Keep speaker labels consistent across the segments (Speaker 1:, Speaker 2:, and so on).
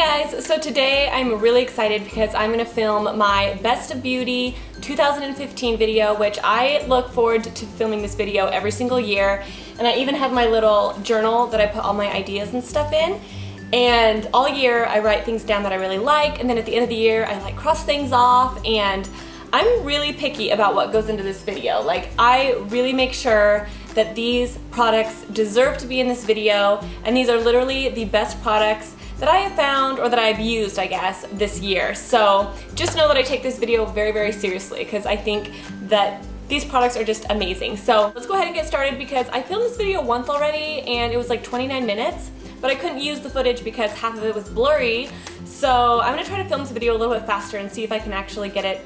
Speaker 1: guys, so today I'm really excited because I'm going to film my Best of Beauty 2015 video, which I look forward to filming this video every single year. And I even have my little journal that I put all my ideas and stuff in. And all year I write things down that I really like, and then at the end of the year I like cross things off, and I'm really picky about what goes into this video. Like, I really make sure that these products deserve to be in this video, and these are literally the best products that I have found, or that I've used, I guess, this year. So just know that I take this video very, very seriously because I think that these products are just amazing. So let's go ahead and get started because I filmed this video once already and it was like 29 minutes, but I couldn't use the footage because half of it was blurry. So I'm gonna try to film this video a little bit faster and see if I can actually get it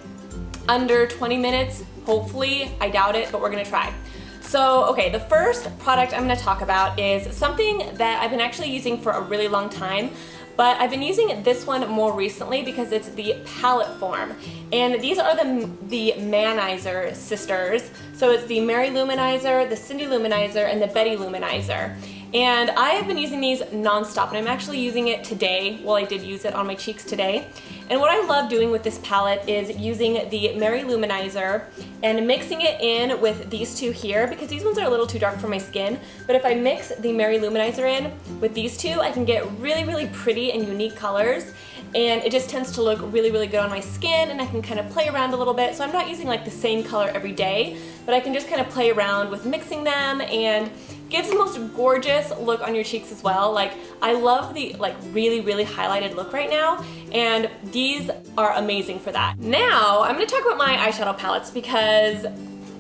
Speaker 1: under 20 minutes. Hopefully, I doubt it, but we're gonna try. So, okay, the first product I'm gonna talk about is something that I've been actually using for a really long time, but I've been using this one more recently because it's the palette form. And these are the Lou-manizer sisters. So it's the Mary Lou-manizer, the Cindy Lou-manizer, and the Betty Lou-manizer. And I have been using these non-stop, and I'm actually using it today. Well, I did use it on my cheeks today. And what I love doing with this palette is using the Mary Lou-manizer and mixing it in with these two here, because these ones are a little too dark for my skin. But if I mix the Mary Lou-manizer in with these two, I can get really, really pretty and unique colors. And it just tends to look really, really good on my skin, and I can kind of play around a little bit. So I'm not using like the same color every day, but I can just kind of play around with mixing them, and gives the most gorgeous look on your cheeks as well. Like, I love the like really, really highlighted look right now, and these are amazing for that. Now, I'm gonna talk about my eyeshadow palettes because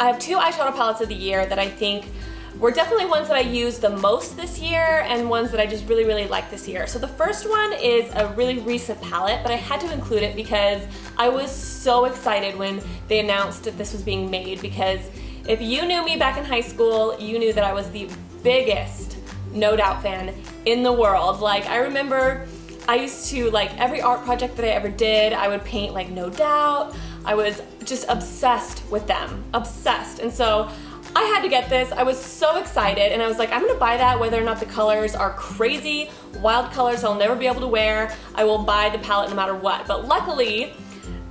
Speaker 1: I have two eyeshadow palettes of the year that I think were definitely ones that I used the most this year and ones that I just really, really like this year. So the first one is a really recent palette, but I had to include it because I was so excited when they announced that this was being made, because if you knew me back in high school, you knew that I was the biggest No Doubt fan in the world. Like, I remember I used to, like, every art project that I ever did, I would paint like No Doubt. I was just obsessed with them, obsessed. And so I had to get this. I was so excited, and I was like, I'm gonna buy that whether or not the colors are crazy, wild colors I'll never be able to wear. I will buy the palette no matter what. But luckily,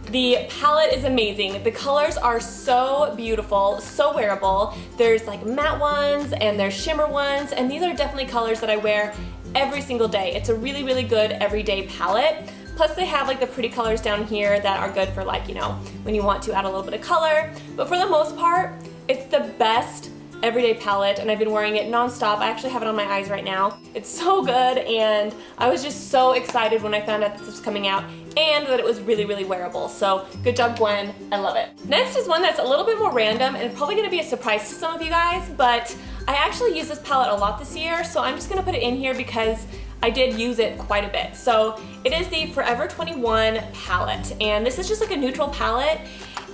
Speaker 1: the palette is amazing. The colors are so beautiful, so wearable. There's like matte ones and there's shimmer ones, and these are definitely colors that I wear every single day. It's a really, really good everyday palette. Plus they have like the pretty colors down here that are good for, like, you know, when you want to add a little bit of color. But for the most part, it's the best everyday palette, and I've been wearing it non-stop. I actually have it on my eyes right now. It's so good, and I was just so excited when I found out that this was coming out and that it was really, really wearable. So good job, Gwen. I love it. Next is one that's a little bit more random and probably gonna be a surprise to some of you guys, but I actually use this palette a lot this year, so I'm just gonna put it in here because I did use it quite a bit. So it is the Forever 21 palette, and this is just like a neutral palette.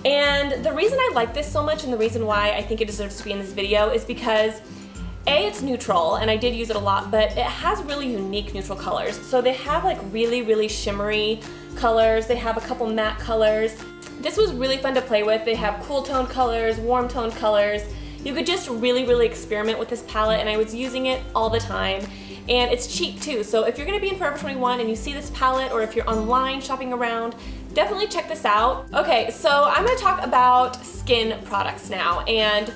Speaker 1: And the reason I like this so much, and the reason why I think it deserves to be in this video, is because A, it's neutral, and I did use it a lot, but it has really unique neutral colors. So they have like really, really shimmery colors. They have a couple matte colors. This was really fun to play with. They have cool toned colors, warm toned colors. You could just really, really experiment with this palette, and I was using it all the time. And it's cheap too, so if you're gonna be in Forever 21 and you see this palette, or if you're online shopping around, definitely check this out. Okay, so I'm gonna talk about skin products now, and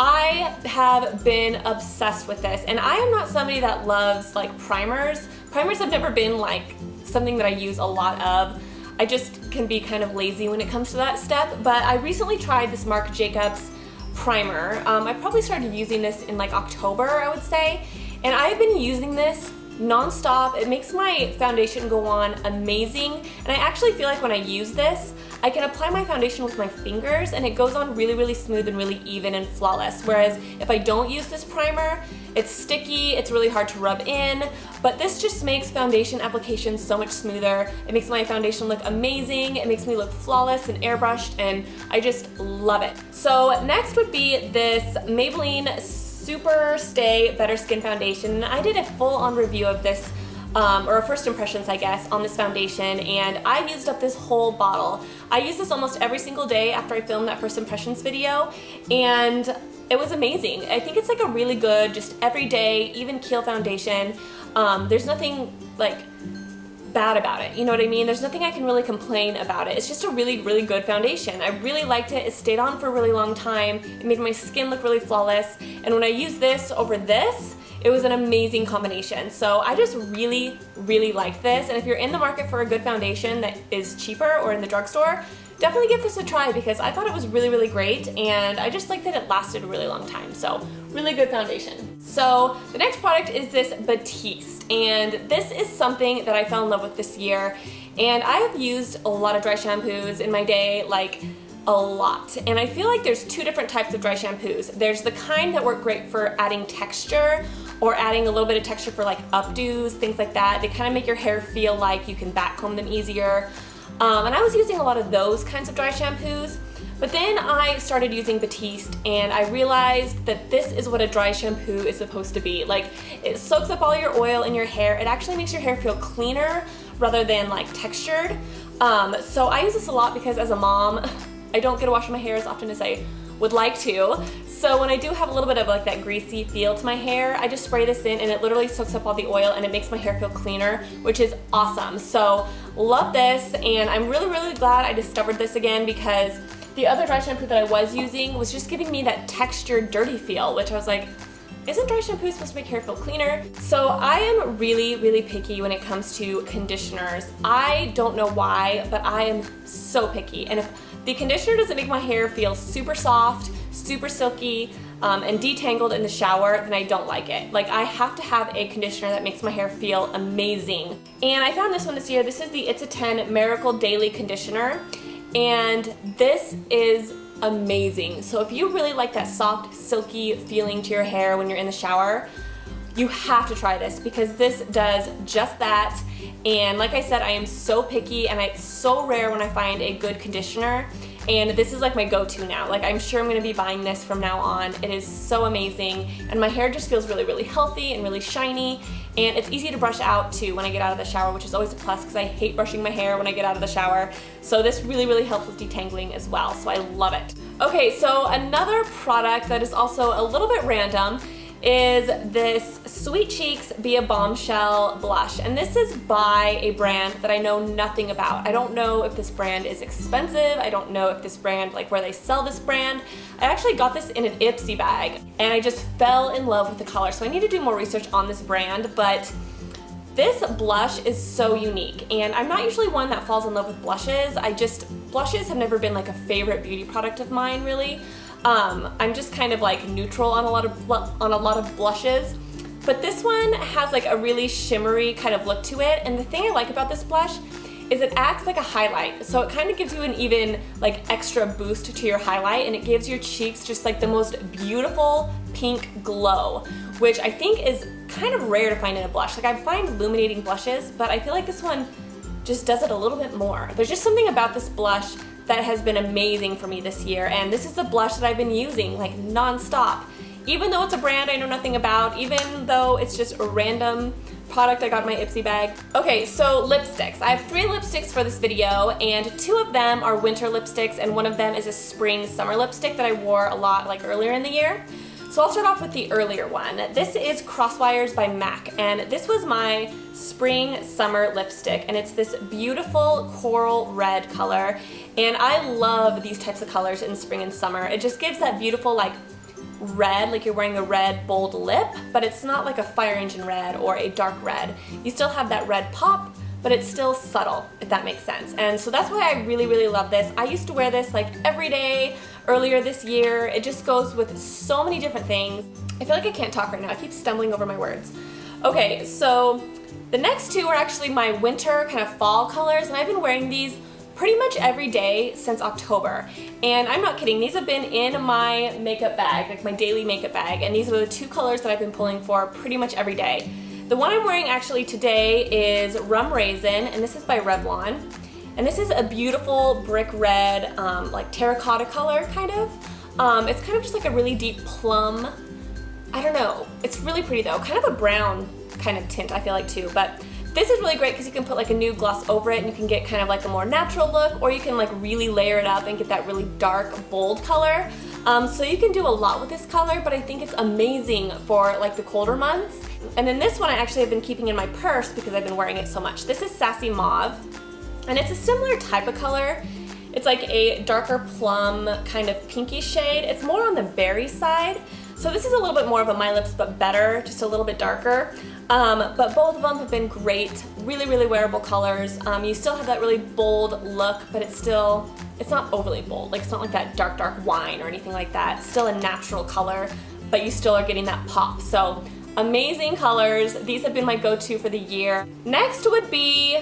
Speaker 1: I have been obsessed with this. And I am not somebody that loves like primers. Primers have never been like something that I use a lot of. I just can be kind of lazy when it comes to that step, but I recently tried this Marc Jacobs primer. I probably started using this in like October, I would say. And I've been using this non-stop. It makes my foundation go on amazing. And I actually feel like when I use this, I can apply my foundation with my fingers and it goes on really, really smooth and really even and flawless. Whereas if I don't use this primer, it's sticky, it's really hard to rub in, but this just makes foundation application so much smoother. It makes my foundation look amazing. It makes me look flawless and airbrushed, and I just love it. So next would be this Maybelline Superstay Better Skin Foundation. I did a full-on review of this, or a first impressions, I guess, on this foundation, and I used up this whole bottle. I use this almost every single day after I filmed that first impressions video, and it was amazing. I think it's like a really good, just everyday, even keel foundation. There's nothing like bad about it. You know what I mean? There's nothing I can really complain about it. It's just a really, really good foundation. I really liked it. It stayed on for a really long time. It made my skin look really flawless. And when I used this over this, it was an amazing combination. So I just really, really liked this. And if you're in the market for a good foundation that is cheaper or in the drugstore, definitely give this a try because I thought it was really, really great. And I just like that it lasted a really long time. So really good foundation. So the next product is this Batiste. And this is something that I fell in love with this year. And I have used a lot of dry shampoos in my day, like a lot. And I feel like there's two different types of dry shampoos. There's the kind that work great for adding texture or adding a little bit of texture for like updos, things like that. They kind of make your hair feel like you can back comb them easier. And I was using a lot of those kinds of dry shampoos. But then I started using Batiste and I realized that this is what a dry shampoo is supposed to be. Like, it soaks up all your oil in your hair. It actually makes your hair feel cleaner rather than like textured. So I use this a lot because as a mom, I don't get to wash my hair as often as I would like to. So when I do have a little bit of like that greasy feel to my hair, I just spray this in and it literally soaks up all the oil and it makes my hair feel cleaner, which is awesome. So love this, and I'm really, really glad I discovered this again because the other dry shampoo that I was using was just giving me that textured, dirty feel, which I was like, isn't dry shampoo supposed to make hair feel cleaner? So I am really, really picky when it comes to conditioners. I don't know why, but I am so picky. And if the conditioner doesn't make my hair feel super soft, super silky, and detangled in the shower, then I don't like it. Like, I have to have a conditioner that makes my hair feel amazing. And I found this one this year. This is the It's a 10 Miracle Daily Conditioner. And this is amazing. So if you really like that soft, silky feeling to your hair when you're in the shower, you have to try this because this does just that. And like I said, I am so picky and it's so rare when I find a good conditioner. And this is like my go-to now. Like, I'm sure I'm gonna be buying this from now on. It is so amazing. And my hair just feels really, really healthy and really shiny. And it's easy to brush out too when I get out of the shower, which is always a plus because I hate brushing my hair when I get out of the shower. So this really, really helps with detangling as well. So I love it. Okay, so another product that is also a little bit random is this Sweet Cheeks Be A Bombshell blush. And this is by a brand that I know nothing about. I don't know if this brand is expensive. I don't know if this brand, like where they sell this brand. I actually got this in an Ipsy bag and I just fell in love with the color. So I need to do more research on this brand, but this blush is so unique. And I'm not usually one that falls in love with blushes. Blushes have never been like a favorite beauty product of mine, really. I'm just kind of like neutral on a lot of blushes, but this one has like a really shimmery kind of look to it. And the thing I like about this blush is it acts like a highlight. So it kind of gives you an even like extra boost to your highlight, and it gives your cheeks just like the most beautiful pink glow, which I think is kind of rare to find in a blush. Like, I find illuminating blushes, but I feel like this one just does it a little bit more. There's just something about this blush that has been amazing for me this year, and this is the blush that I've been using like non-stop. Even though it's a brand I know nothing about, even though it's just a random product I got in my Ipsy bag. Okay, so lipsticks. I have 3 lipsticks for this video, and 2 of them are winter lipsticks, and one of them is a spring-summer lipstick that I wore a lot like earlier in the year. So I'll start off with the earlier one. This is Crosswires by MAC, and this was my spring-summer lipstick, and it's this beautiful coral red color, and I love these types of colors in spring and summer. It just gives that beautiful like red, like you're wearing a red bold lip, but it's not like a fire engine red or a dark red. You still have that red pop, but it's still subtle, if that makes sense. And so that's why I really, really love this. I used to wear this like every day earlier this year. It just goes with so many different things. I feel like I can't talk right now. I keep stumbling over my words. Okay, so the next 2 are actually my winter kind of fall colors, and I've been wearing these pretty much every day since October. And I'm not kidding, these have been in my makeup bag, like my daily makeup bag, and these are the 2 colors that I've been pulling for pretty much every day. The one I'm wearing actually today is Rum Raisin, and this is by Revlon. And this is a beautiful brick red, like terracotta color, kind of. It's kind of just like a really deep plum. I don't know. It's really pretty though. Kind of a brown kind of tint, I feel like too. But this is really great because you can put like a nude gloss over it and you can get kind of like a more natural look, or you can like really layer it up and get that really dark, bold color. So you can do a lot with this color, but I think it's amazing for like the colder months. And then this one I actually have been keeping in my purse because I've been wearing it so much. This is Sassy Mauve, and it's a similar type of color. It's like a darker plum kind of pinky shade. It's more on the berry side. So this is a little bit more of a My Lips But Better, just a little bit darker. But both of them have been great, really, really wearable colors. You still have that really bold look, but it's not overly bold. Like, it's not like that dark, dark wine or anything like that. It's still a natural color, but you still are getting that pop. So amazing colors. These have been my go-to for the year. Next would be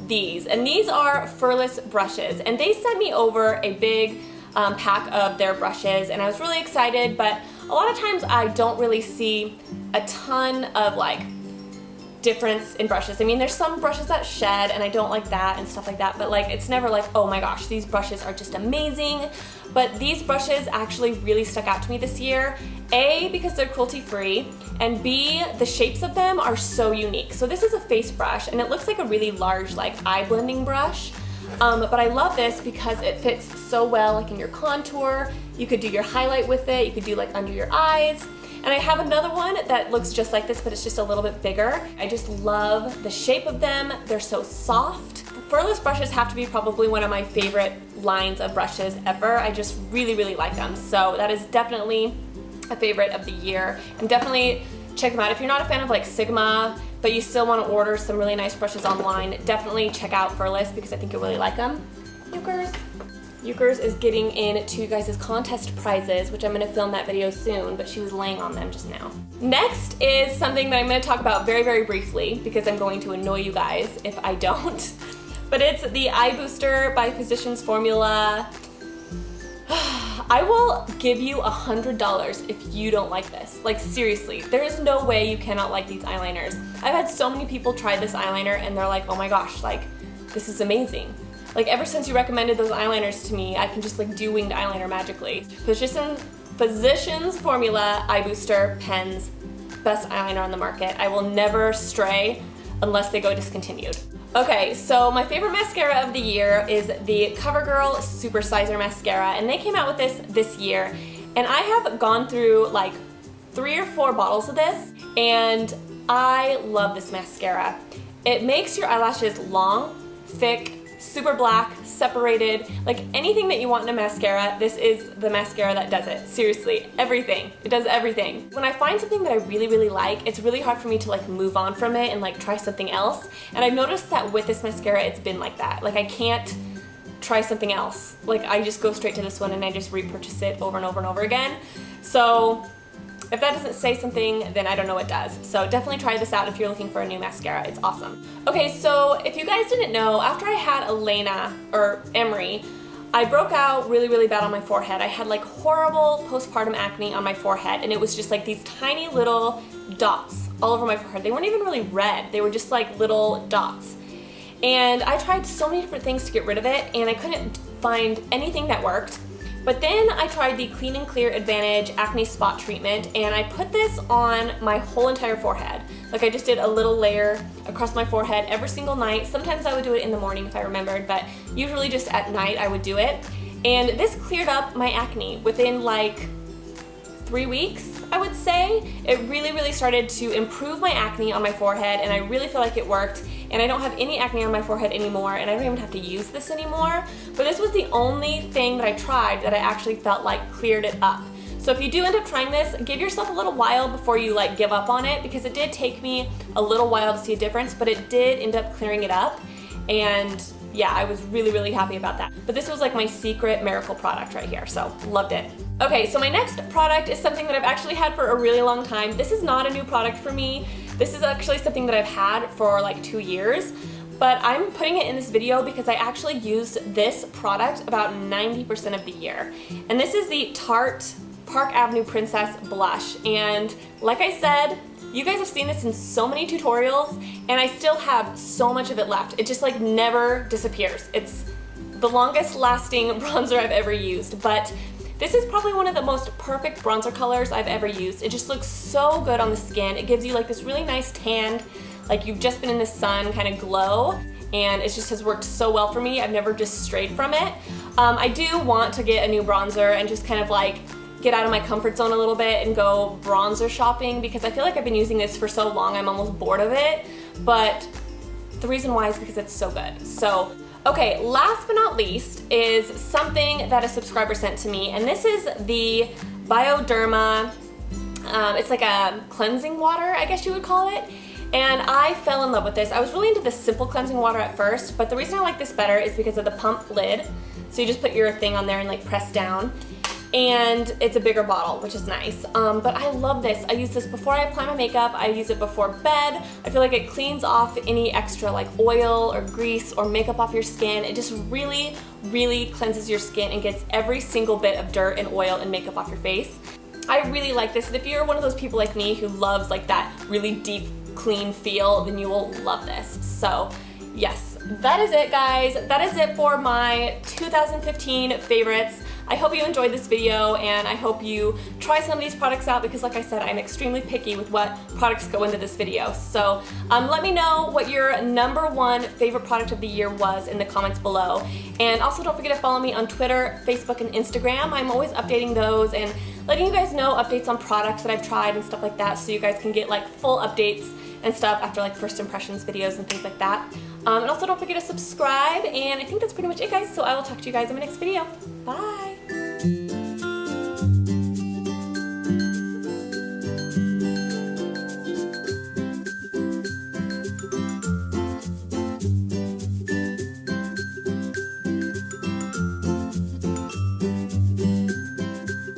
Speaker 1: these, and these are Furless Brushes, and they sent me over a big pack of their brushes, and I was really excited, but a lot of times I don't really see a ton of like difference in brushes. I mean, there's some brushes that shed and I don't like that and stuff like that, but like it's never like, oh my gosh, these brushes are just amazing. But these brushes actually really stuck out to me this year. A, because they're cruelty-free, and B, the shapes of them are so unique. So this is a face brush, and it looks like a really large like eye blending brush. But I love this because it fits so well like in your contour. You could do your highlight with it, you could do like under your eyes. And I have another one that looks just like this, but it's just a little bit bigger. I just love the shape of them. They're so soft. Furless brushes have to be probably one of my favorite lines of brushes ever. I just really, really like them. So that is definitely a favorite of the year. And definitely check them out. If you're not a fan of like Sigma, but you still want to order some really nice brushes online, definitely check out Furless because I think you'll really like them. Euchers is getting into you guys' contest prizes, which I'm going to film that video soon, but she was laying on them just now. Next is something that I'm going to talk about very, very briefly because I'm going to annoy you guys if I don't. But it's the Eye Booster by Physicians Formula. I will give you $100 if you don't like this. Like seriously, there is no way you cannot like these eyeliners. I've had so many people try this eyeliner and they're like, oh my gosh, like this is amazing. Like ever since you recommended those eyeliners to me, I can just like do winged eyeliner magically. Physicians Formula Eye Booster pens, best eyeliner on the market. I will never stray unless they go discontinued. Okay, so my favorite mascara of the year is the CoverGirl Super Sizer Mascara, and they came out with this year, and I have gone through like 3 or 4 bottles of this, and I love this mascara. It makes your eyelashes long, thick, super black, separated, like anything that you want in a mascara, this is the mascara that does it. Seriously, everything. It does everything. When I find something that I really, really like, it's really hard for me to like move on from it and like try something else. And I've noticed that with this mascara, it's been like that. Like I can't try something else. Like I just go straight to this one and I just repurchase it over and over and over again. So if that doesn't say something, then I don't know what does. So definitely try this out if you're looking for a new mascara. It's awesome. Okay, so if you guys didn't know, after I had Emery, I broke out really, really bad on my forehead. I had like horrible postpartum acne on my forehead, and it was just like these tiny little dots all over my forehead. They weren't even really red. They were just like little dots. And I tried so many different things to get rid of it, and I couldn't find anything that worked. But then I tried the Clean and Clear Advantage Acne Spot Treatment, and I put this on my whole entire forehead. Like I just did a little layer across my forehead every single night. Sometimes I would do it in the morning if I remembered, but usually just at night I would do it. And this cleared up my acne within like 3 weeks, I would say. It really, really started to improve my acne on my forehead, and I really feel like it worked. And I don't have any acne on my forehead anymore, and I don't even have to use this anymore. But this was the only thing that I tried that I actually felt like cleared it up. So if you do end up trying this, give yourself a little while before you like give up on it, because it did take me a little while to see a difference, but it did end up clearing it up. And yeah, I was really, really happy about that. But this was like my secret miracle product right here, so loved it. Okay, so my next product is something that I've actually had for a really long time. This is not a new product for me. This is actually something that I've had for like 2 years, but I'm putting it in this video because I actually use this product about 90% of the year. And this is the Tarte Park Avenue Princess Blush. And like I said, you guys have seen this in so many tutorials, and I still have so much of it left. It just like never disappears. It's the longest lasting bronzer I've ever used, but this is probably one of the most perfect bronzer colors I've ever used. It just looks so good on the skin. It gives you like this really nice tan, like you've just been in the sun kind of glow. and it just has worked so well for me. I've never just strayed from it. I do want to get a new bronzer and just kind of like get out of my comfort zone a little bit and go bronzer shopping, because I feel like I've been using this for so long I'm almost bored of it, but the reason why is because it's so good. So, okay, last but not least is something that a subscriber sent to me, and this is the Bioderma, it's like a cleansing water, I guess you would call it. And I fell in love with this. I was really into the simple cleansing water at first, but the reason I like this better is because of the pump lid. So you just put your thing on there and like press down. And it's a bigger bottle, which is nice. But I love this. I use this before I apply my makeup. I use it before bed. I feel like it cleans off any extra like oil or grease or makeup off your skin. It just really, really cleanses your skin and gets every single bit of dirt and oil and makeup off your face. I really like this. And if you're one of those people like me who loves like that really deep, clean feel, then you will love this. So yes, that is it, guys. That is it for my 2015 favorites. I hope you enjoyed this video, and I hope you try some of these products out, because like I said, I'm extremely picky with what products go into this video. So let me know what your #1 favorite product of the year was in the comments below. And also don't forget to follow me on Twitter, Facebook, and Instagram. I'm always updating those and letting you guys know updates on products that I've tried and stuff like that, so you guys can get like full updates and stuff after like first impressions videos and things like that. And also don't forget to subscribe, and I think that's pretty much it, guys. So I will talk to you guys in my next video. Bye!